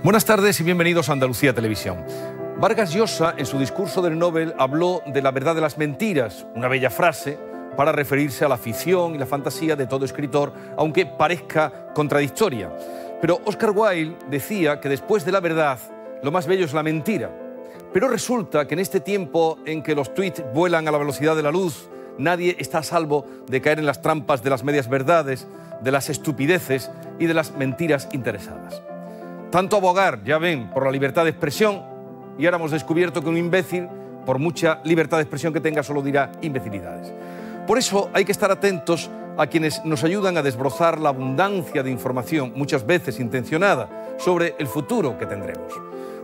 Buenas tardes y bienvenidos a Andalucía Televisión. Vargas Llosa, en su discurso del Nobel, habló de la verdad de las mentiras, una bella frase para referirse a la ficción y la fantasía de todo escritor, aunque parezca contradictoria. Pero Oscar Wilde decía que después de la verdad, lo más bello es la mentira. Pero resulta que en este tiempo en que los tweets vuelan a la velocidad de la luz, nadie está a salvo de caer en las trampas de las medias verdades, de las estupideces y de las mentiras interesadas. Tanto abogar, ya ven, por la libertad de expresión, y ahora hemos descubierto que un imbécil, por mucha libertad de expresión que tenga, solo dirá imbecilidades. Por eso hay que estar atentos a quienes nos ayudan a desbrozar la abundancia de información, muchas veces intencionada, sobre el futuro que tendremos.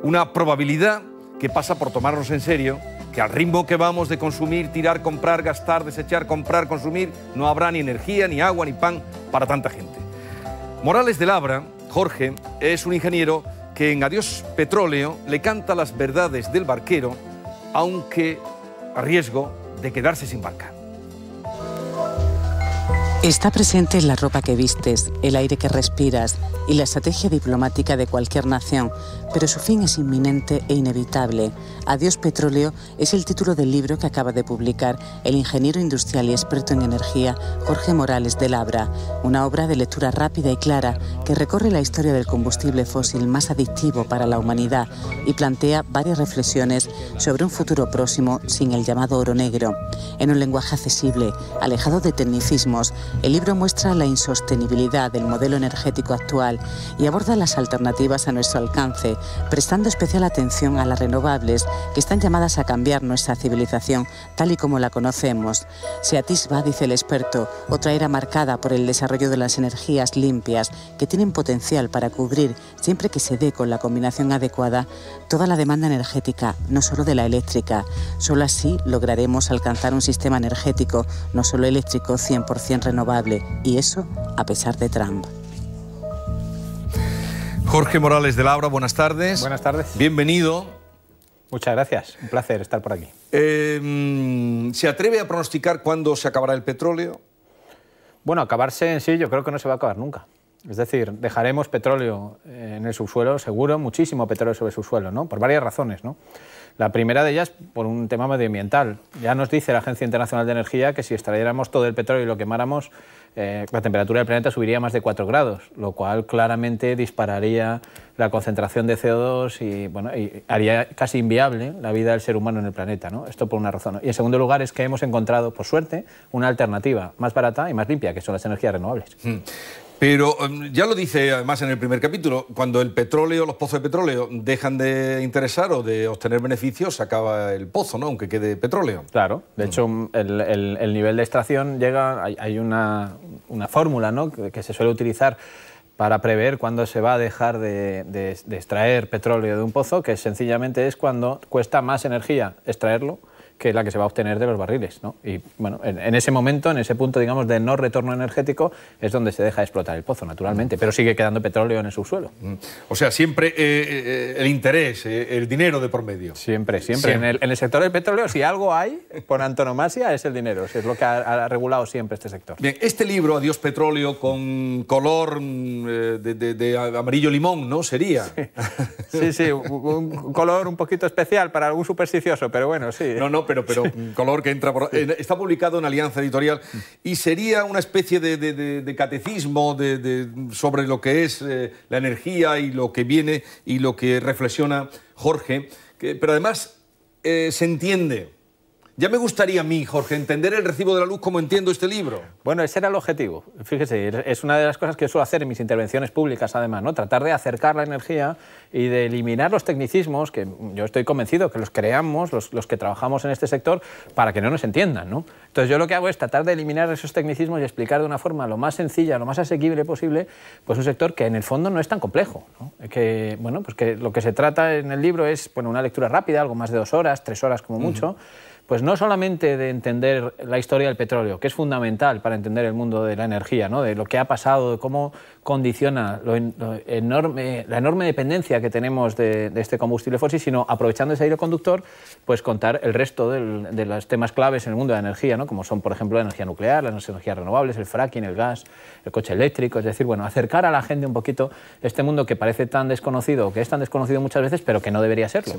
Una probabilidad que pasa por tomarnos en serio, que al ritmo que vamos de consumir, tirar, comprar, gastar, desechar, comprar, consumir, no habrá ni energía, ni agua, ni pan para tanta gente. Morales de Labra, Jorge, es un ingeniero que en Adiós Petróleo le canta las verdades del barquero, aunque a riesgo de quedarse sin barca. Está presente en la ropa que vistes, el aire que respiras y la estrategia diplomática de cualquier nación, pero su fin es inminente e inevitable. Adiós Petróleo es el título del libro que acaba de publicar el ingeniero industrial y experto en energía Jorge Morales de Labra, una obra de lectura rápida y clara que recorre la historia del combustible fósil más adictivo para la humanidad y plantea varias reflexiones sobre un futuro próximo sin el llamado oro negro. En un lenguaje accesible, alejado de tecnicismos, el libro muestra la insostenibilidad del modelo energético actual y aborda las alternativas a nuestro alcance, prestando especial atención a las renovables que están llamadas a cambiar nuestra civilización tal y como la conocemos. Se atisba, dice el experto, otra era marcada por el desarrollo de las energías limpias que tienen potencial para cubrir, siempre que se dé con la combinación adecuada, toda la demanda energética, no solo de la eléctrica. Solo así lograremos alcanzar un sistema energético, no solo eléctrico, 100% renovable, y eso a pesar de Trump. Jorge Morales de Labra, buenas tardes. Buenas tardes. Bienvenido. Muchas gracias, un placer estar por aquí. ¿Se atreve a pronosticar cuándo se acabará el petróleo? Bueno, acabarse en sí yo creo que no se va a acabar nunca. Es decir, dejaremos petróleo en el subsuelo, seguro, muchísimo petróleo sobre el subsuelo, ¿no? Por varias razones, ¿no? La primera de ellas por un tema medioambiental. Ya nos dice la Agencia Internacional de Energía que si extrayéramos todo el petróleo y lo quemáramos, la temperatura del planeta subiría más de 4 grados, lo cual claramente dispararía la concentración de CO2 y, bueno, y haría casi inviable la vida del ser humano en el planeta, ¿no? Esto por una razón. Y en segundo lugar es que hemos encontrado, por suerte, una alternativa más barata y más limpia, que son las energías renovables. Pero ya lo dice además en el primer capítulo, cuando el petróleo, los pozos de petróleo dejan de interesar o de obtener beneficios, se acaba el pozo, ¿no? Aunque quede petróleo. Claro, de hecho el nivel de extracción llega, hay una fórmula, ¿no? que se suele utilizar para prever cuándo se va a dejar de extraer petróleo de un pozo, que sencillamente es cuando cuesta más energía extraerlo que la que se va a obtener de los barriles, ¿no? Y bueno, en ese momento, en ese punto, digamos, de no retorno energético, es donde se deja de explotar el pozo, naturalmente, pero sigue quedando petróleo en el subsuelo. O sea, siempre el interés, el dinero de por medio. Siempre. En el sector del petróleo, si algo hay, por antonomasia, es el dinero. Es lo que ha regulado siempre este sector. Bien, este libro, Adiós Petróleo, con color de amarillo limón, ¿no? Sería. Sí, un color un poquito especial para algún supersticioso, pero bueno, sí. No, pero color que entra por... Está publicado en Alianza Editorial y sería una especie de catecismo sobre lo que es la energía y lo que viene y lo que reflexiona Jorge, pero además se entiende. Ya me gustaría a mí, Jorge, entender el recibo de la luz como entiendo este libro. Bueno, ese era el objetivo. Fíjese, es una de las cosas que suelo hacer en mis intervenciones públicas, además, ¿no? Tratar de acercar la energía y de eliminar los tecnicismos, que yo estoy convencido que los creamos, los que trabajamos en este sector, para que no nos entiendan, ¿no? Entonces yo lo que hago es tratar de eliminar esos tecnicismos y explicar de una forma lo más sencilla, lo más asequible posible, pues un sector que en el fondo no es tan complejo, ¿no? Que, bueno, pues que lo que se trata en el libro es, bueno, una lectura rápida, algo más de 2 horas, 3 horas como mucho, pues no solamente de entender la historia del petróleo, que es fundamental para entender el mundo de la energía, ¿no? De lo que ha pasado, de cómo condiciona la enorme dependencia que tenemos de este combustible fósil, sino aprovechando ese hilo conductor, pues contar el resto de los temas claves en el mundo de la energía, ¿no? Como son, por ejemplo, la energía nuclear, las energías renovables, el fracking, el gas, el coche eléctrico, es decir, bueno, acercar a la gente un poquito este mundo que parece tan desconocido, que es tan desconocido muchas veces, pero que no debería serlo.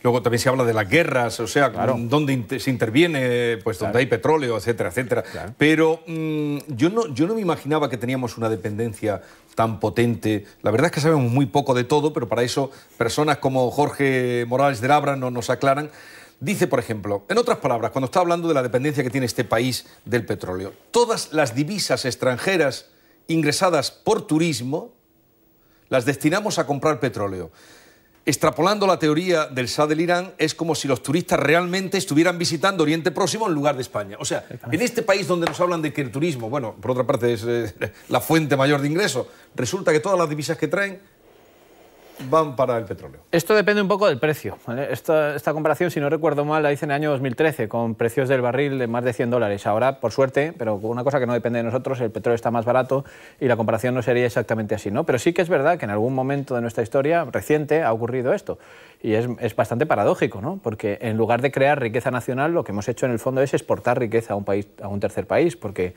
Luego también se habla de las guerras, o sea, claro, donde se interviene, pues donde hay petróleo, etcétera, etcétera. Claro. Pero yo no me imaginaba que teníamos una dependencia tan potente. La verdad es que sabemos muy poco de todo, pero para eso personas como Jorge Morales de Labra nos aclaran. Dice, por ejemplo, en otras palabras, cuando está hablando de la dependencia que tiene este país del petróleo, todas las divisas extranjeras ingresadas por turismo las destinamos a comprar petróleo. Extrapolando la teoría del Shah del Irán, es como si los turistas realmente estuvieran visitando Oriente Próximo en lugar de España. O sea, en este país donde nos hablan de que el turismo, bueno, por otra parte es la fuente mayor de ingreso, resulta que todas las divisas que traen van para el petróleo. Esto depende un poco del precio, ¿vale? Esta comparación, si no recuerdo mal, la hice en el año 2013, con precios del barril de más de $100. Ahora, por suerte, pero una cosa que no depende de nosotros, el petróleo está más barato y la comparación no sería exactamente así, ¿no? Pero sí que es verdad que en algún momento de nuestra historia reciente ha ocurrido esto. Y es bastante paradójico, ¿no? Porque en lugar de crear riqueza nacional, lo que hemos hecho en el fondo es exportar riqueza a un país, a un tercer país, porque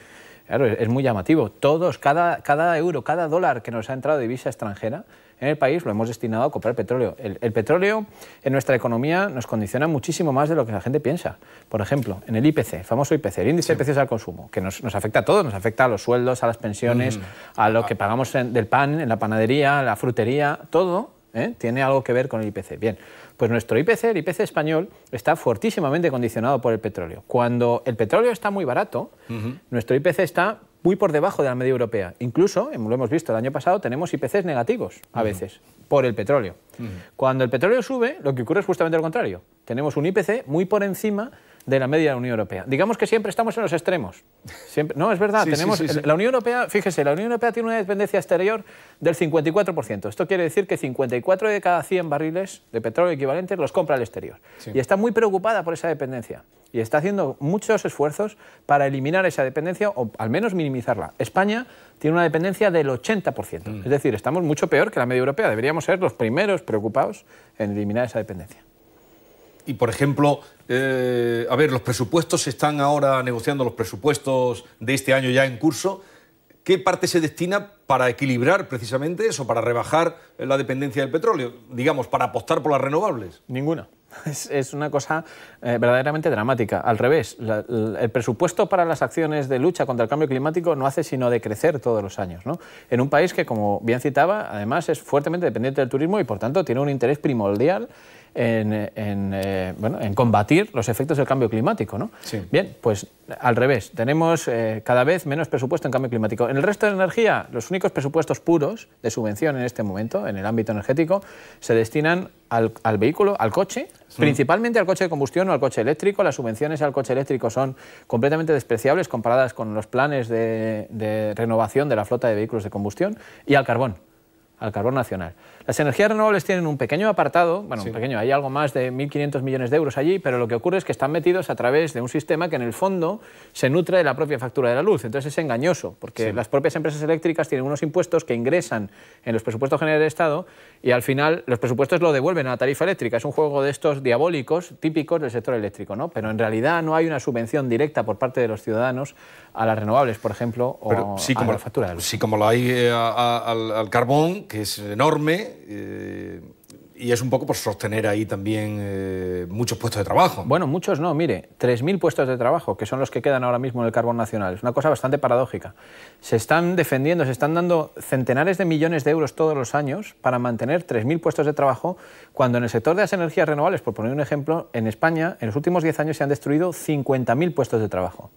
claro, es muy llamativo. Cada euro, cada dólar que nos ha entrado de divisa extranjera en el país lo hemos destinado a comprar petróleo. El petróleo en nuestra economía nos condiciona muchísimo más de lo que la gente piensa. Por ejemplo, en el IPC, el famoso IPC, el índice de precios al consumo, que nos afecta a todos, nos afecta a los sueldos, a las pensiones, a lo que pagamos del pan, en la panadería, en la frutería, todo tiene algo que ver con el IPC. Bien, pues nuestro IPC, el IPC español, está fortísimamente condicionado por el petróleo. Cuando el petróleo está muy barato, nuestro IPC está muy por debajo de la media europea. Incluso, lo hemos visto el año pasado, tenemos IPCs negativos a veces por el petróleo. Cuando el petróleo sube, lo que ocurre es justamente lo contrario. Tenemos un IPC muy por encima de la media de la Unión Europea. Digamos que siempre estamos en los extremos. Siempre, no, es verdad. Sí. La Unión Europea, fíjese, la Unión Europea tiene una dependencia exterior del 54%. Esto quiere decir que 54 de cada 100 barriles de petróleo equivalentes los compra al exterior. Sí. Y está muy preocupada por esa dependencia. Y está haciendo muchos esfuerzos para eliminar esa dependencia o al menos minimizarla. España tiene una dependencia del 80%. Es decir, estamos mucho peor que la media europea. Deberíamos ser los primeros preocupados en eliminar esa dependencia. Y, por ejemplo, a ver, los presupuestos se están ahora negociando, los presupuestos de este año ya en curso. ¿Qué parte se destina para equilibrar precisamente eso, para rebajar la dependencia del petróleo? Digamos, para apostar por las renovables. Ninguna. Es una cosa verdaderamente dramática. Al revés, el presupuesto para las acciones de lucha contra el cambio climático no hace sino decrecer todos los años, ¿no? En un país que, como bien citaba, además es fuertemente dependiente del turismo y, por tanto, tiene un interés primordial en combatir los efectos del cambio climático, ¿no? Sí. Bien, pues al revés, tenemos cada vez menos presupuesto en cambio climático. En el resto de la energía, los únicos presupuestos puros de subvención en este momento, en el ámbito energético, se destinan al vehículo, al coche, principalmente al coche de combustión o al coche eléctrico. Las subvenciones al coche eléctrico son completamente despreciables comparadas con los planes de renovación de la flota de vehículos de combustión, y al carbón nacional. Las energías renovables tienen un pequeño apartado, bueno, un pequeño, hay algo más de 1.500 millones de euros allí, pero lo que ocurre es que están metidos a través de un sistema que en el fondo se nutre de la propia factura de la luz. Entonces es engañoso, porque las propias empresas eléctricas tienen unos impuestos que ingresan en los presupuestos generales del Estado y al final los presupuestos lo devuelven a la tarifa eléctrica. Es un juego de estos diabólicos típicos del sector eléctrico, ¿no? Pero en realidad no hay una subvención directa por parte de los ciudadanos a las renovables, por ejemplo, o a la factura de luz. Sí, como la hay al carbón, que es enorme, y es un poco por sostener ahí también muchos puestos de trabajo. Bueno, muchos no, mire, 3.000 puestos de trabajo, que son los que quedan ahora mismo en el carbón nacional. Es una cosa bastante paradójica. Se están defendiendo, se están dando centenares de millones de euros todos los años para mantener 3.000 puestos de trabajo, cuando en el sector de las energías renovables, por poner un ejemplo, en España en los últimos 10 años se han destruido 50.000 puestos de trabajo.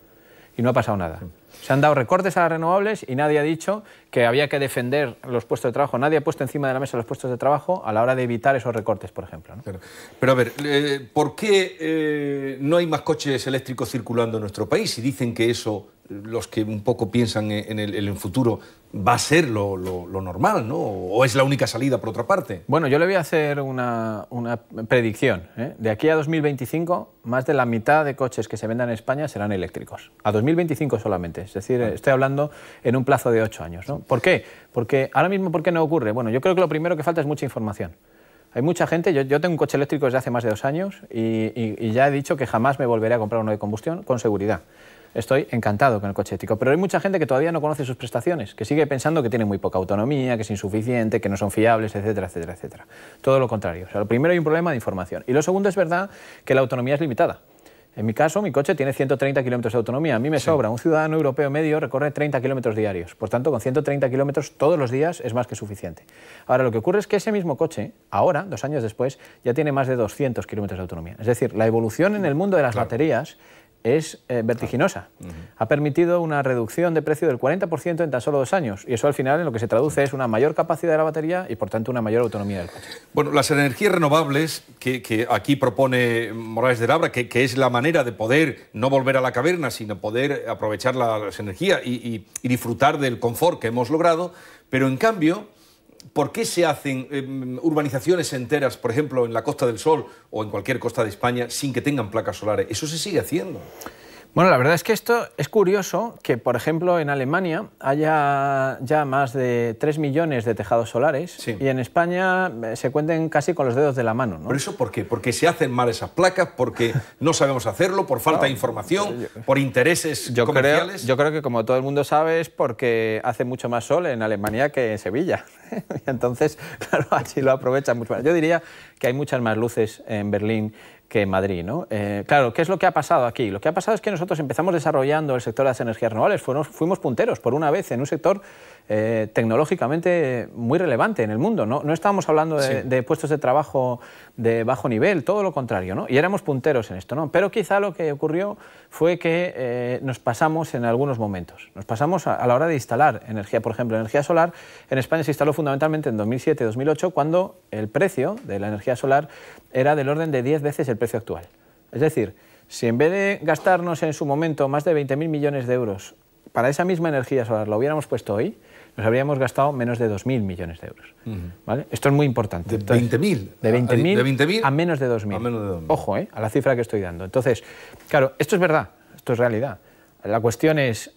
Y no ha pasado nada. Se han dado recortes a las renovables y nadie ha dicho que había que defender los puestos de trabajo. Nadie ha puesto encima de la mesa los puestos de trabajo a la hora de evitar esos recortes, por ejemplo, ¿no? Pero a ver, ¿por qué no hay más coches eléctricos circulando en nuestro país? Y dicen que eso, los que un poco piensan en el futuro, va a ser lo normal, ¿no? ¿O es la única salida, por otra parte? Bueno, yo le voy a hacer una predicción, ¿eh? De aquí a 2025, más de la mitad de coches que se vendan en España serán eléctricos. A 2025 solamente. Es decir, estoy hablando en un plazo de 8 años, ¿no? ¿Por qué? Porque ahora mismo, ¿por qué no ocurre? Bueno, yo creo que lo primero que falta es mucha información. Hay mucha gente, yo tengo un coche eléctrico desde hace más de 2 años y ya he dicho que jamás me volveré a comprar uno de combustión, con seguridad. Estoy encantado con el coche eléctrico, pero hay mucha gente que todavía no conoce sus prestaciones, que sigue pensando que tiene muy poca autonomía, que es insuficiente, que no son fiables, etcétera, etcétera, etcétera. Todo lo contrario. O sea, lo primero hay un problema de información. Y lo segundo es verdad que la autonomía es limitada. En mi caso, mi coche tiene 130 kilómetros de autonomía. A mí me sobra. Un ciudadano europeo medio recorre 30 kilómetros diarios. Por tanto, con 130 kilómetros todos los días es más que suficiente. Ahora, lo que ocurre es que ese mismo coche, ahora, 2 años después, ya tiene más de 200 kilómetros de autonomía. Es decir, la evolución en el mundo de las baterías es vertiginosa. Ha permitido una reducción de precio del 40% en tan solo 2 años. Y eso al final en lo que se traduce es una mayor capacidad de la batería y por tanto una mayor autonomía del coche. Bueno, las energías renovables que aquí propone Morales de Labra, que es la manera de poder no volver a la caverna, sino poder aprovechar las energías y disfrutar del confort que hemos logrado, pero en cambio, ¿por qué se hacen urbanizaciones enteras, por ejemplo, en la Costa del Sol o en cualquier costa de España, sin que tengan placas solares? Eso se sigue haciendo. Bueno, la verdad es que esto es curioso que, por ejemplo, en Alemania haya ya más de 3 millones de tejados solares, sí, y en España se cuenten casi con los dedos de la mano, ¿no? ¿Pero eso por qué? ¿Porque se hacen mal esas placas? ¿Porque no sabemos hacerlo? ¿Por falta de información? ¿Por intereses comerciales? Yo creo que, como todo el mundo sabe, es porque hace mucho más sol en Alemania que en Sevilla. Entonces, claro, así lo aprovechan mucho más. Yo diría que hay muchas más luces en Berlín que en Madrid, ¿no? Claro, ¿qué es lo que ha pasado aquí? Lo que ha pasado es que nosotros empezamos desarrollando el sector de las energías renovables, fuimos punteros por una vez en un sector tecnológicamente muy relevante en el mundo, ¿no? No estábamos hablando de puestos de trabajo de bajo nivel, todo lo contrario, ¿no? Y éramos punteros en esto, ¿no? Pero quizá lo que ocurrió fue que nos pasamos en algunos momentos. Nos pasamos a la hora de instalar energía, por ejemplo, energía solar. En España se instaló fundamentalmente en 2007-2008, cuando el precio de la energía solar era del orden de 10 veces el precio actual. Es decir, si en vez de gastarnos en su momento más de 20.000 millones de euros para esa misma energía solar lo hubiéramos puesto hoy, nos habríamos gastado menos de 2.000 millones de euros. ¿Vale? Esto es muy importante. ¿De 20.000? De 20.000 a menos de 2.000. Ojo, a la cifra que estoy dando. Entonces, claro, esto es verdad, esto es realidad. La cuestión es,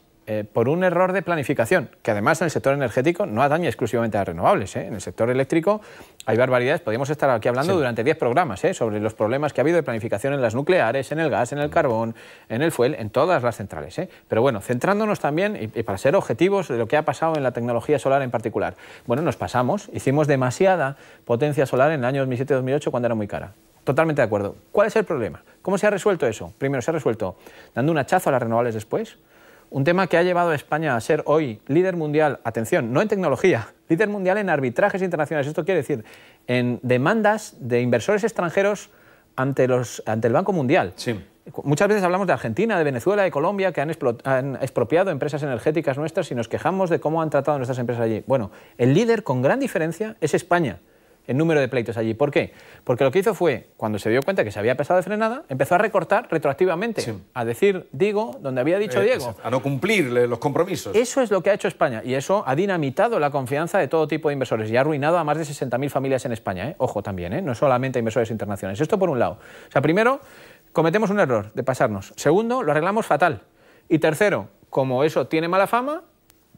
por un error de planificación, que además en el sector energético no atañe exclusivamente a renovables. En el sector eléctrico hay barbaridades. Podríamos estar aquí hablando durante 10 programas sobre los problemas que ha habido de planificación en las nucleares, en el gas, en el carbón, en el fuel, en todas las centrales. Pero bueno, centrándonos también, y para ser objetivos de lo que ha pasado en la tecnología solar en particular. Bueno, nos pasamos, hicimos demasiada potencia solar en el año 2007-2008 cuando era muy cara. Totalmente de acuerdo. ¿Cuál es el problema? ¿Cómo se ha resuelto eso? Primero, se ha resuelto dando un hachazo a las renovables después. Un tema que ha llevado a España a ser hoy líder mundial, atención, no en tecnología, líder mundial en arbitrajes internacionales. Esto quiere decir en demandas de inversores extranjeros ante el Banco Mundial. Sí. Muchas veces hablamos de Argentina, de Venezuela, de Colombia, que han expropiado empresas energéticas nuestras y nos quejamos de cómo han tratado a nuestras empresas allí. Bueno, el líder con gran diferencia es España en número de pleitos allí. ¿Por qué? Porque lo que hizo fue, cuando se dio cuenta que se había pasado de frenada, empezó a recortar retroactivamente, a decir Digo donde había dicho Diego. A no cumplir los compromisos. Eso es lo que ha hecho España y eso ha dinamitado la confianza de todo tipo de inversores y ha arruinado a más de 60.000 familias en España. Ojo también, no solamente a inversores internacionales. Esto por un lado. O sea, primero, cometemos un error de pasarnos. Segundo, lo arreglamos fatal. Y tercero, como eso tiene mala fama,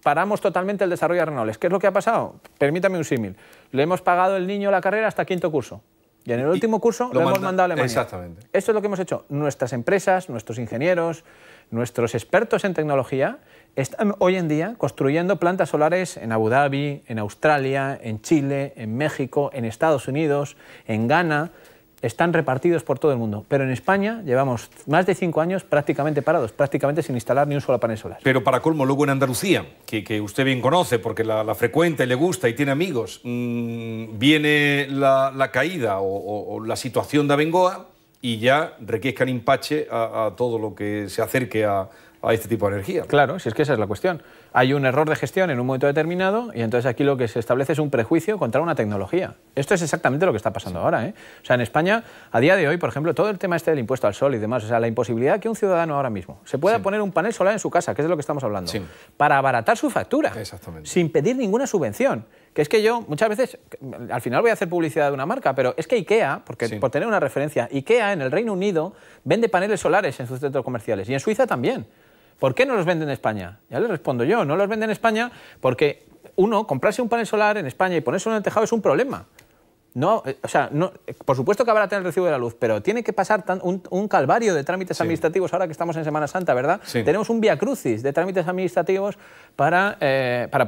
paramos totalmente el desarrollo de renovables. ¿Qué es lo que ha pasado? Permítame un símil. Le hemos pagado el niño la carrera hasta 5.º curso. Y en el último curso lo hemos mandado a Alemania. Exactamente. Esto es lo que hemos hecho. Nuestras empresas, nuestros ingenieros, nuestros expertos en tecnología están hoy en día construyendo plantas solares en Abu Dhabi, en Australia, en Chile, en México, en Estados Unidos, en Ghana. Están repartidos por todo el mundo. Pero en España llevamos más de 5 años prácticamente parados, prácticamente sin instalar ni un solo panel solar. Pero para colmo, luego en Andalucía, que usted bien conoce porque la frecuenta y le gusta y tiene amigos, viene la caída o la situación de Abengoa y ya requiescan empache a todo lo que se acerque a a este tipo de energía. Claro, si es que esa es la cuestión. Hay un error de gestión en un momento determinado y entonces aquí lo que se establece es un prejuicio contra una tecnología. Esto es exactamente lo que está pasando ahora, ¿eh? O sea, en España, a día de hoy, por ejemplo, todo el tema este del impuesto al sol y demás, o sea, la imposibilidad que un ciudadano ahora mismo se pueda poner un panel solar en su casa, que es de lo que estamos hablando, para abaratar su factura, sin pedir ninguna subvención. Que es que yo, muchas veces, al final voy a hacer publicidad de una marca, pero es que IKEA, por tener una referencia, IKEA en el Reino Unido vende paneles solares en sus centros comerciales y en Suiza también. ¿Por qué no los venden en España? Ya les respondo yo, no los venden en España porque, uno, comprarse un panel solar en España y ponerse en el tejado es un problema. No, o sea, no, por supuesto que habrá que tener el recibo de la luz, pero tiene que pasar un calvario de trámites administrativos ahora que estamos en Semana Santa, ¿verdad? Tenemos un viacrucis de trámites administrativos para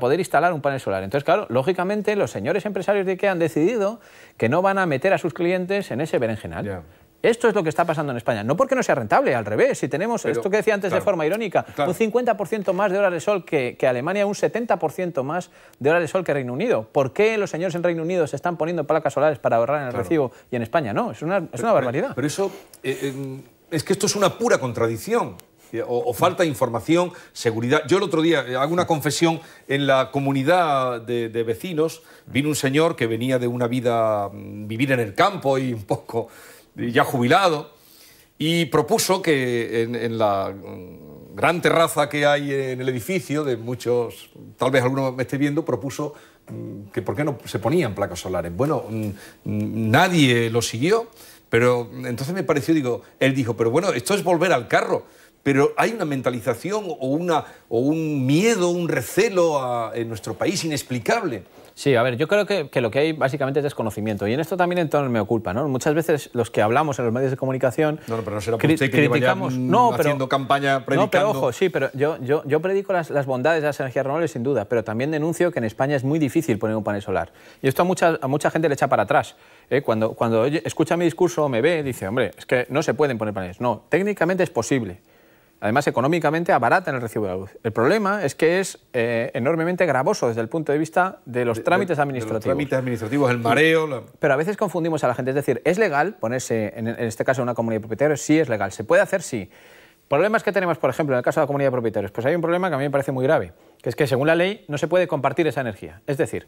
poder instalar un panel solar. Entonces, claro, lógicamente los señores empresarios de IKEA han decidido que no van a meter a sus clientes en ese berenjenal. Esto es lo que está pasando en España. No porque no sea rentable, al revés. Si tenemos esto que decía antes de forma irónica, un 50% más de horas de sol que Alemania, un 70% más de horas de sol que Reino Unido. ¿Por qué los señores en Reino Unido se están poniendo placas solares para ahorrar en el recibo y en España no? Es una barbaridad. Pero eso, es que esto es una pura contradicción. O falta información, seguridad. Yo el otro día hago una confesión en la comunidad de vecinos. Vino un señor que venía de una vida, vivir en el campo y un poco ya jubilado, y propuso que en la gran terraza que hay en el edificio, de muchos, tal vez alguno me esté viendo, propuso que por qué no se ponían placas solares. Bueno, nadie lo siguió, pero entonces me pareció, él dijo, pero bueno, esto es volver al carro. Pero hay una mentalización o un miedo, un recelo en nuestro país inexplicable. Sí, a ver, yo creo que lo que hay básicamente es desconocimiento. Y en esto también entonces me oculpa, ¿no? Muchas veces los que hablamos en los medios de comunicación... No, pero no será por usted que criticamos, haciendo campaña, predicando... No, pero ojo, sí, pero yo predico las bondades de las energías renovables sin duda, pero también denuncio que en España es muy difícil poner un panel solar. Y esto a mucha gente le echa para atrás. Cuando escucha mi discurso o me ve, dice, hombre, es que no se pueden poner paneles. No, técnicamente es posible. Además, económicamente abaratan el recibo de la luz. El problema es que es enormemente gravoso desde el punto de vista de los trámites administrativos. De los trámites administrativos, el mareo... Pero a veces confundimos a la gente. Es decir, ¿es legal ponerse, en este caso, en una comunidad de propietarios? Sí, es legal. ¿Se puede hacer? Sí. Problemas que tenemos, por ejemplo, en el caso de la comunidad de propietarios. Pues hay un problema que a mí me parece muy grave, que es que, según la ley, no se puede compartir esa energía. Es decir,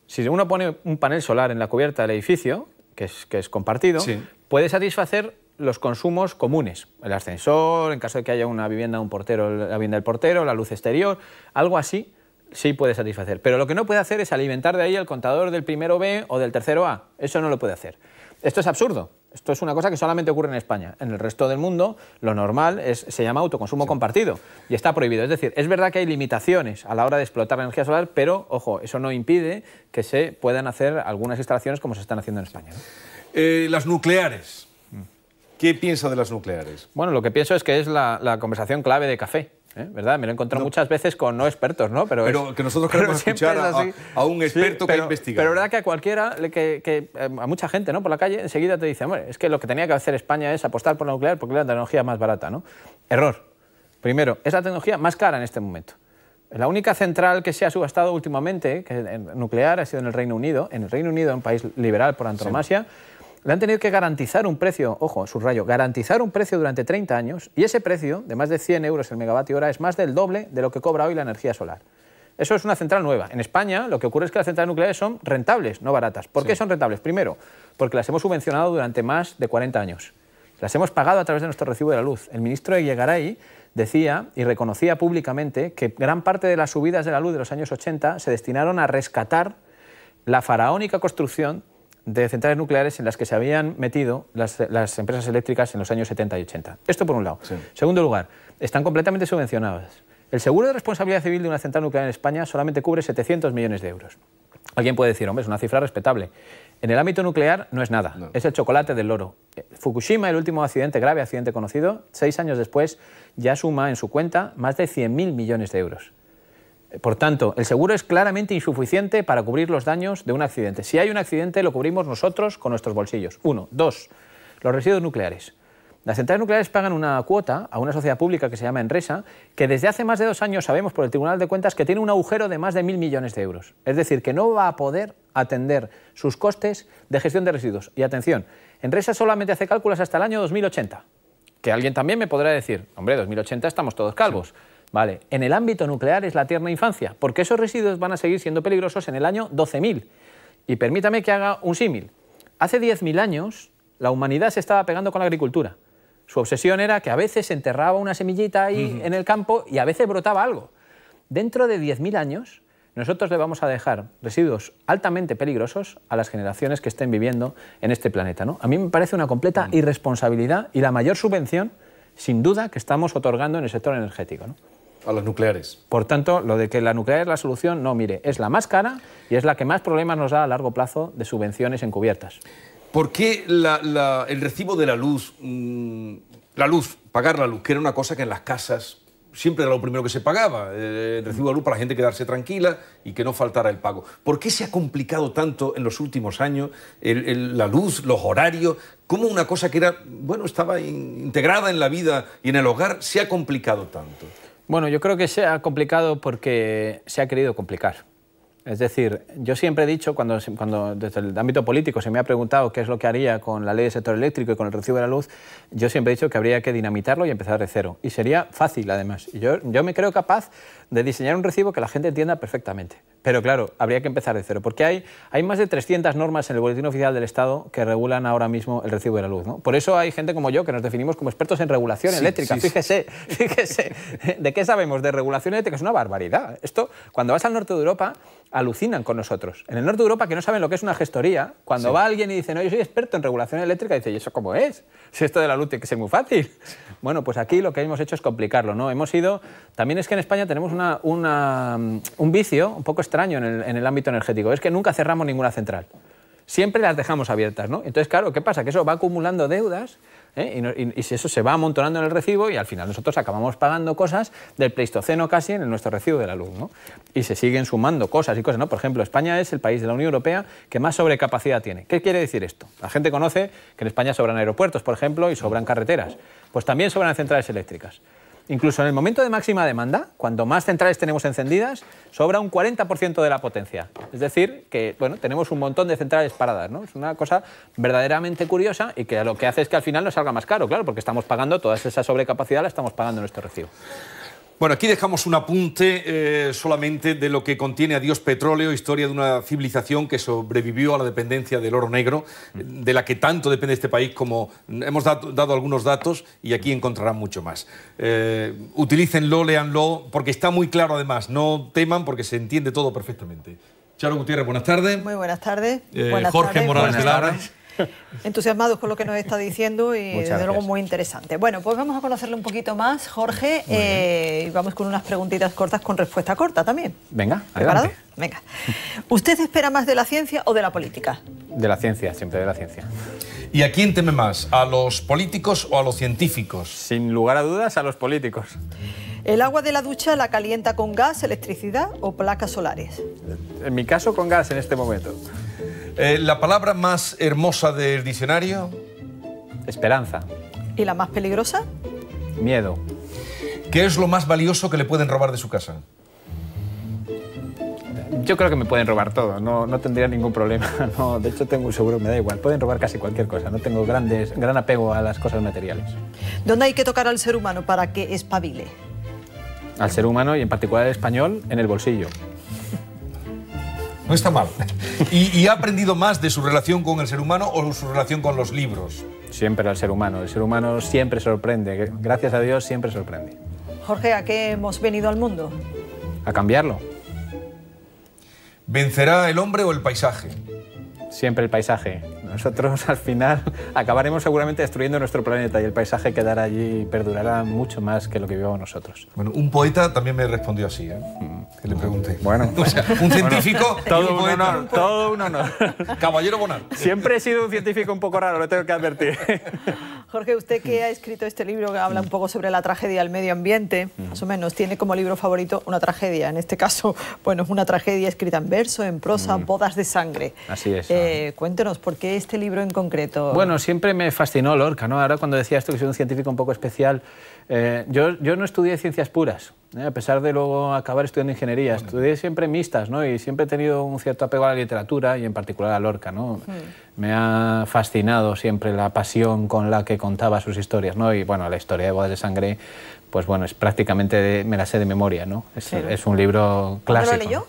si uno pone un panel solar en la cubierta del edificio, que es compartido, puede satisfacer los consumos comunes, el ascensor, en caso de que haya una vivienda, un portero, la vivienda del portero, la luz exterior, algo así sí puede satisfacer. Pero lo que no puede hacer es alimentar de ahí el contador del primero B o del tercero A. Eso no lo puede hacer. Esto es absurdo. Esto es una cosa que solamente ocurre en España. En el resto del mundo, lo normal se llama autoconsumo compartido y está prohibido. Es decir, es verdad que hay limitaciones a la hora de explotar la energía solar, pero, ojo, eso no impide que se puedan hacer algunas instalaciones como se están haciendo en España, ¿no? Las nucleares. ¿Qué piensa de las nucleares? Bueno, lo que pienso es que es la conversación clave de café, ¿verdad? Me lo he encontrado muchas veces con no expertos, ¿no? Pero que nosotros queremos escuchar a un experto que ha investigado. Pero verdad que a cualquiera, a mucha gente, ¿no? Por la calle, enseguida te dice, hombre, es que lo que tenía que hacer España es apostar por la nuclear porque es la tecnología más barata, ¿no? Error. Primero, es la tecnología más cara en este momento. La única central que se ha subastado últimamente, que nuclear, ha sido en el Reino Unido. En el Reino Unido, un país liberal por antonomasia, le han tenido que garantizar un precio, ojo, subrayo, garantizar un precio durante 30 años, y ese precio, de más de 100 euros el megavatio hora, es más del doble de lo que cobra hoy la energía solar. Eso es una central nueva. En España, lo que ocurre es que las centrales nucleares son rentables, no baratas. ¿Por qué son rentables? Primero, porque las hemos subvencionado durante más de 40 años. Las hemos pagado a través de nuestro recibo de la luz. El ministro Eguigaray decía y reconocía públicamente que gran parte de las subidas de la luz de los años 80 se destinaron a rescatar la faraónica construcción de centrales nucleares en las que se habían metido las empresas eléctricas en los años 70 y 80. Esto por un lado. Segundo lugar, están completamente subvencionadas. El seguro de responsabilidad civil de una central nuclear en España solamente cubre 700 millones de euros. Alguien puede decir, hombre, es una cifra respetable. En el ámbito nuclear no es nada, es el chocolate del loro. Fukushima, el último grave accidente conocido, 6 años después, ya suma en su cuenta más de 100.000 millones de euros. Por tanto, el seguro es claramente insuficiente para cubrir los daños de un accidente. Si hay un accidente, lo cubrimos nosotros con nuestros bolsillos. 1. 2. Los residuos nucleares. Las centrales nucleares pagan una cuota a una sociedad pública que se llama Enresa, que desde hace más de 2 años sabemos por el Tribunal de Cuentas que tiene un agujero de más de 1.000 millones de euros. Es decir, que no va a poder atender sus costes de gestión de residuos. Y atención, Enresa solamente hace cálculos hasta el año 2080. que alguien también me podrá decir, hombre, 2080 estamos todos calvos. Sí. Vale, en el ámbito nuclear es la tierna infancia, porque esos residuos van a seguir siendo peligrosos en el año 12.000. Y permítame que haga un símil. Hace 10.000 años la humanidad se estaba pegando con la agricultura. Su obsesión era que a veces se enterraba una semillita ahí en el campo y a veces brotaba algo. Dentro de 10.000 años nosotros le vamos a dejar residuos altamente peligrosos a las generaciones que estén viviendo en este planeta, ¿no? A mí me parece una completa irresponsabilidad y la mayor subvención, sin duda, que estamos otorgando en el sector energético, ¿no? A las nucleares. Por tanto, lo de que la nuclear es la solución, no, mire, es la más cara y es la que más problemas nos da a largo plazo de subvenciones encubiertas. ¿Por qué el recibo de la luz, pagar la luz, que era una cosa que en las casas siempre era lo primero que se pagaba, el recibo de luz para la gente quedarse tranquila y que no faltara el pago? ¿Por qué se ha complicado tanto en los últimos años la luz, los horarios? ¿Cómo una cosa que era, bueno, estaba integrada en la vida y en el hogar se ha complicado tanto? Bueno, yo creo que se ha complicado porque se ha querido complicar. Es decir, yo siempre he dicho, cuando desde el ámbito político se me ha preguntado qué es lo que haría con la ley del sector eléctrico y con el recibo de la luz, yo siempre he dicho que habría que dinamitarlo y empezar de cero. Y sería fácil, además. Y yo me creo capaz de diseñar un recibo que la gente entienda perfectamente. Pero claro, habría que empezar de cero, porque hay más de 300 normas en el Boletín Oficial del Estado que regulan ahora mismo el recibo de la luz, ¿no? Por eso hay gente como yo que nos definimos como expertos en regulación eléctrica. Fíjese, ¿de qué sabemos de regulación eléctrica? Es una barbaridad. Esto, cuando vas al norte de Europa, alucinan con nosotros. En el norte de Europa, que no saben lo que es una gestoría, cuando va alguien y dice, no, yo soy experto en regulación eléctrica, dice, ¿y eso cómo es? Si esto de la luz tiene que ser muy fácil. Bueno, pues aquí lo que hemos hecho es complicarlo, ¿no? También es que en España tenemos un vicio un poco extraño en el ámbito energético, es que nunca cerramos ninguna central. Siempre las dejamos abiertas, ¿no? Entonces, claro, ¿qué pasa? Que eso va acumulando deudas, y eso se va amontonando en el recibo y al final nosotros acabamos pagando cosas del Pleistoceno casi en nuestro recibo de la luz, ¿no? Y se siguen sumando cosas y cosas, ¿no? Por ejemplo, España es el país de la Unión Europea que más sobrecapacidad tiene. ¿Qué quiere decir esto? La gente conoce que en España sobran aeropuertos, por ejemplo, y sobran carreteras. Pues también sobran centrales eléctricas. Incluso en el momento de máxima demanda, cuando más centrales tenemos encendidas, sobra un 40% de la potencia. Es decir, que bueno, tenemos un montón de centrales paradas, ¿no? Es una cosa verdaderamente curiosa y que lo que hace es que al final nos salga más caro, claro, porque estamos pagando toda esa sobrecapacidad, la estamos pagando en nuestro recibo. Bueno, aquí dejamos un apunte solamente de lo que contiene Adiós Petróleo, historia de una civilización que sobrevivió a la dependencia del oro negro, de la que tanto depende este país, como hemos dado algunos datos y aquí encontrarán mucho más. Utilícenlo, léanlo, porque está muy claro además, no teman porque se entiende todo perfectamente. Charo Gutiérrez, buenas tardes. Muy buenas tardes. Jorge Morales de Lara. Entusiasmados con lo que nos está diciendo y desde luego muy interesante. Bueno, pues vamos a conocerle un poquito más, Jorge, y vamos con unas preguntitas cortas con respuesta corta también. Venga, ¿preparado? adelante. Venga. ¿Usted espera más de la ciencia o de la política? De la ciencia, siempre de la ciencia. ¿Y a quién teme más? ¿A los políticos o a los científicos? Sin lugar a dudas, a los políticos. ¿El agua de la ducha la calienta con gas, electricidad o placas solares? En mi caso, con gas en este momento. ¿La palabra más hermosa del diccionario? Esperanza. ¿Y la más peligrosa? Miedo. ¿Qué es lo más valioso que le pueden robar de su casa? Yo creo que me pueden robar todo, no tendría ningún problema. No, de hecho, tengo un seguro, me da igual. Pueden robar casi cualquier cosa, no tengo gran apego a las cosas materiales. ¿Dónde hay que tocar al ser humano para que espabile? Al ser humano y en particular el español, en el bolsillo. No está mal. ¿Y ha aprendido más de su relación con el ser humano o su relación con los libros? Siempre al ser humano. El ser humano siempre sorprende. Gracias a Dios siempre sorprende. Jorge, ¿a qué hemos venido al mundo? A cambiarlo. ¿Vencerá el hombre o el paisaje? Siempre el paisaje. Nosotros al final acabaremos seguramente destruyendo nuestro planeta y el paisaje quedará allí y perdurará mucho más que lo que vivamos nosotros. Bueno, un poeta también me respondió así, ¿eh? Que le pregunté. Bueno, o sea, un científico todo y un poeta. Honor, todo un honor. Caballero Bonar. Siempre he sido un científico un poco raro, lo tengo que advertir. Jorge, usted que ha escrito este libro que habla un poco sobre la tragedia del medio ambiente, más o menos, tiene como libro favorito una tragedia. En este caso, bueno, es una tragedia escrita en verso, en prosa, Bodas de sangre. Así es. Cuéntenos, ¿por qué este libro en concreto? Bueno, siempre me fascinó Lorca, ¿no? Ahora cuando decía esto que soy un científico un poco especial, yo no estudié ciencias puras. A pesar de luego acabar estudiando ingeniería. Estudié siempre mixtas, ¿no? Y siempre he tenido un cierto apego a la literatura y en particular a Lorca, ¿no? Me ha fascinado siempre la pasión con la que contaba sus historias, ¿no? Y bueno, la historia de Bodas de Sangre, pues bueno, es prácticamente, me la sé de memoria, ¿no? Es un libro clásico. ¿Cuándo lo leyó?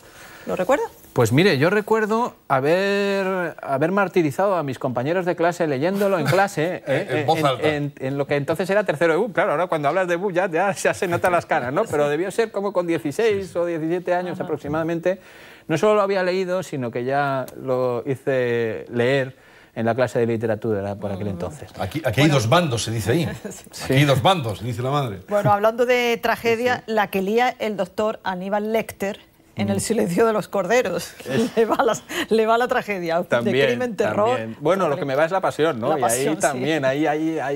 ¿Lo recuerda? Pues mire, yo recuerdo haber martirizado a mis compañeros de clase leyéndolo en clase, en voz alta. En lo que entonces era tercero de BUP. Claro, ahora cuando hablas de BUP ya se notan las caras, ¿no? Pero debió ser como con 16 o 17 años aproximadamente. No solo lo había leído, sino que ya lo hice leer en la clase de literatura por aquel entonces. Aquí hay dos bandos, se dice ahí. Aquí hay dos bandos, dice la madre. Bueno, hablando de tragedia, la que lía el doctor Aníbal Lecter en El silencio de los corderos. Le va la tragedia. También, de crimen, terror. También. Bueno, lo que me va es la pasión, ¿no? La pasión, y ahí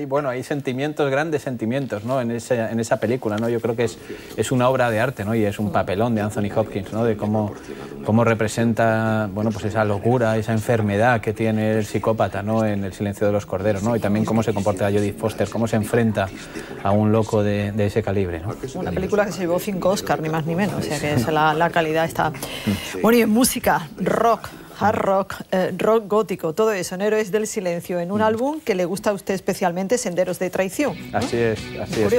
también, hay sentimientos, grandes sentimientos, ¿no? En esa película, ¿no? Yo creo que es una obra de arte, ¿no? Y es un papelón de Anthony Hopkins, ¿no? De cómo representa, bueno, pues esa locura, esa enfermedad que tiene el psicópata, ¿no? En El silencio de los corderos, ¿no? Y también cómo se comporta Jodie Foster, cómo se enfrenta a un loco de ese calibre, ¿no? Una película que se llevó 5 Oscars, ni más ni menos, o sea que es la calidad está. Bueno, y en música, rock, hard rock, rock gótico, todo eso, en Héroes del Silencio, en un álbum que le gusta a usted especialmente, Senderos de Traición, ¿no? Así es.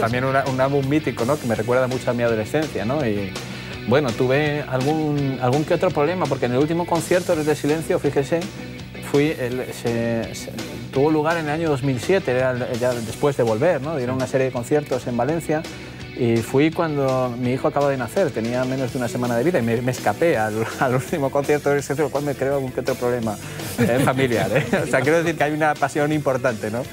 También un álbum mítico, ¿no? Que me recuerda mucho a mi adolescencia, ¿no? Y bueno, tuve algún que otro problema, porque en el último concierto Héroes del Silencio, fíjese, tuvo lugar en el año 2007, era ya después de volver, ¿no? Dieron una serie de conciertos en Valencia. Y fui cuando mi hijo acaba de nacer, tenía menos de una semana de vida y me escapé al último concierto del centro, lo cual me creó algún que otro problema familiar, ¿eh? O sea, quiero decir que hay una pasión importante, ¿no?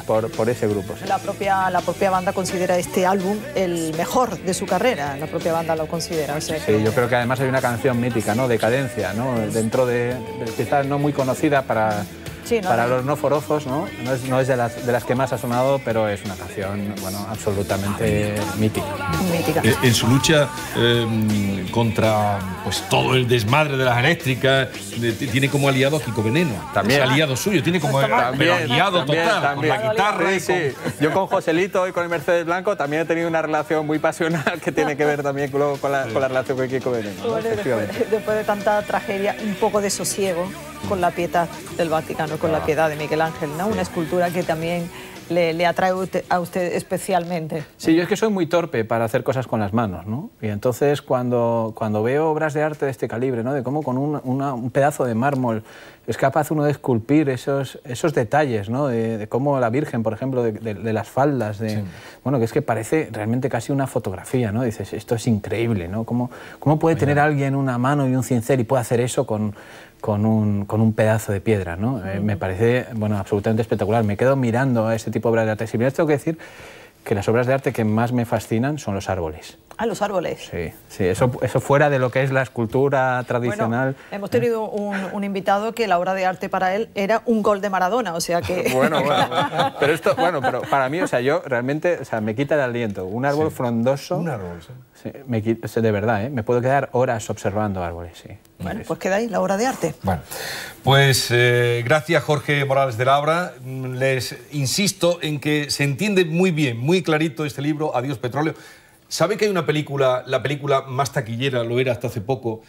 Por ese grupo. Sí. La propia banda considera este álbum el mejor de su carrera, la propia banda lo considera. O sea, sí, yo creo que además hay una canción mítica, ¿no? Decadencia, ¿no? Dentro de quizás no muy conocida para los no forofos, ¿no? No es de las que más ha sonado, pero es una canción, bueno, absolutamente mítica. En su lucha contra pues todo el desmadre de las eléctricas, tiene como aliado a Kiko Veneno. También. Es aliado suyo, tiene como aliado total, con la guitarra. Sí. Yo con Joselito y con el Mercedes Blanco también he tenido una relación muy pasional que tiene que ver también con la relación con Kiko Veneno, ¿no? Bueno, después de tanta tragedia, un poco de sosiego con la Pietà del Vaticano, con la Piedad de Miguel Ángel, ¿no? Una escultura que también le atrae a usted especialmente. Sí, yo es que soy muy torpe para hacer cosas con las manos, ¿no? Y entonces cuando veo obras de arte de este calibre, ¿no? De cómo con un pedazo de mármol es capaz uno de esculpir esos detalles, ¿no? De cómo la Virgen, por ejemplo, de las faldas, bueno, que es que parece realmente casi una fotografía, ¿no? Dices, esto es increíble, ¿no? ¿Cómo puede tener alguien una mano y un cincel y puede hacer eso con un pedazo de piedra, ¿no? Me parece, bueno, absolutamente espectacular. Me quedo mirando a este tipo de obras de arte. Si bien tengo que decir que las obras de arte que más me fascinan son los árboles. Ah, los árboles. Sí, eso fuera de lo que es la escultura tradicional. Bueno, hemos tenido un invitado que la obra de arte para él era un gol de Maradona, o sea que... Bueno, pero para mí, o sea, yo realmente, o sea, me quita el aliento. Un árbol frondoso... Un árbol, sí. Sí, de verdad, ¿eh? Me puedo quedar horas observando árboles, sí. Bueno, pues queda ahí la obra de arte. Bueno, pues gracias Jorge Morales de Labra. Les insisto en que se entiende muy bien, muy clarito este libro, Adiós Petróleo. ¿Sabe que hay una película, la película más taquillera, lo era hasta hace poco,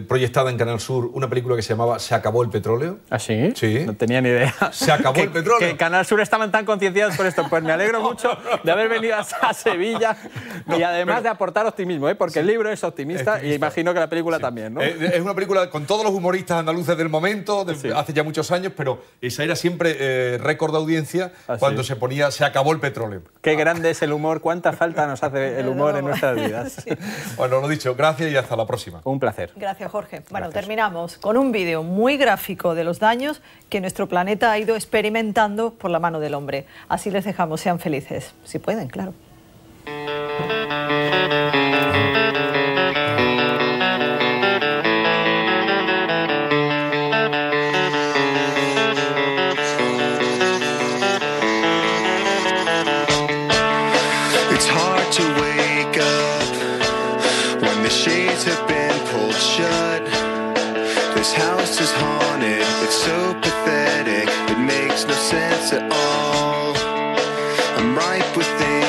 proyectada en Canal Sur, una película que se llamaba Se acabó el petróleo? ¿Ah, sí? Sí. No tenía ni idea. Se acabó el petróleo. Que Canal Sur estaban tan concienciados por esto. Pues me alegro mucho de haber venido a Sevilla y además de aportar optimismo, ¿eh? Porque el libro es optimista y imagino que la película también, ¿no? Es una película con todos los humoristas andaluces del momento, hace ya muchos años, pero esa era siempre récord de audiencia cuando se ponía Se acabó el petróleo. Qué grande es el humor, cuánta falta nos hace el humor en nuestras vidas. Bueno, lo dicho, gracias y hasta la próxima. Un placer. Gracias, Jorge. Bueno, terminamos con un vídeo muy gráfico de los daños que nuestro planeta ha ido experimentando por la mano del hombre. Así les dejamos, sean felices. Si pueden, claro. This house is haunted, it's so pathetic, it makes no sense at all. I'm right within